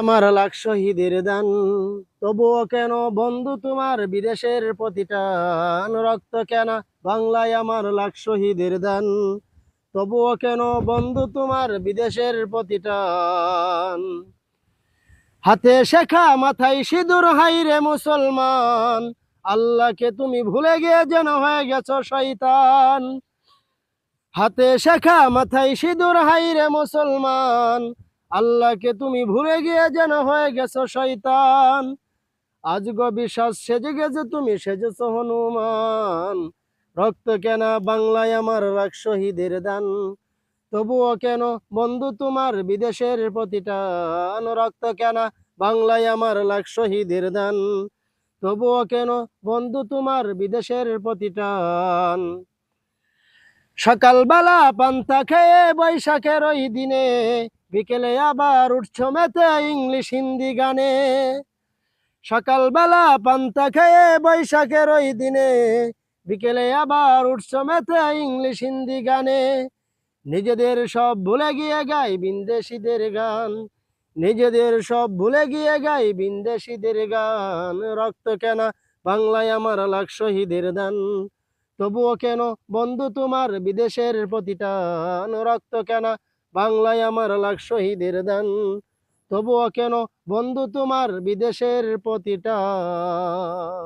আমার লাখ শহীদের দান, তবুও কেন বন্ধু তোমার বিদেশের প্রতিটান? রক্ত কেন বাংলায় আমার লাখ শহীদের দান, তবুও কেন বন্ধু তোমার বিদেশের প্রতিটান? হাতে শেখা মাথায় সিঁদুর, হাইরে মুসলমান, আল্লাহকে তুমি ভুলে গিয়ে যেন হয়ে গেছো শয়তান। হাতে শেখা মাথায় সিঁদুর, হাইরে মুসলমান, আল্লাহকে তুমি ভুলে গিয়ে যেন হয়ে গেছো শয়তান। আজ গো বিশ্বাস সেজে গেছে, তুমি সেজেছো হনুমান। রক্ত কেন বাংলায় আমার লাখ শহীদের দান, তবুও কেন বন্ধু তোমার বিদেশের প্রতিটান? রক্ত কেন বাংলায় আমার লাখ শহীদের দান, তবুও কেন বন্ধু তোমার বিদেশের প্রতিটান? সকালবেলা পান্তা খেয়ে বৈশাখের ওই দিনে, বিকেলে আবার উঠছো মেতে ইংলিশ হিন্দি গানে। সকালবেলা পান্তা খেয়ে বৈশাখের ওই দিনে, বিকেলে আবার উঠছো মেতে ইংলিশ হিন্দি গানে। নিজেদের সব ভুলে গিয়ে গাই বিন্দেশিদের গান, নিজেদের সব ভুলে গিয়ে গাই বিন্দেশিদের গান। রক্ত কেন বাংলায় আমার লাখ শহীদের দান, তবুও কেন বন্ধু তোমার বিদেশের প্রতিটান? রক্ত কেন বাংলায় আমার লাখ শহীদের দান, তবুও কেন বন্ধু তোমার বিদেশের প্রতিটান?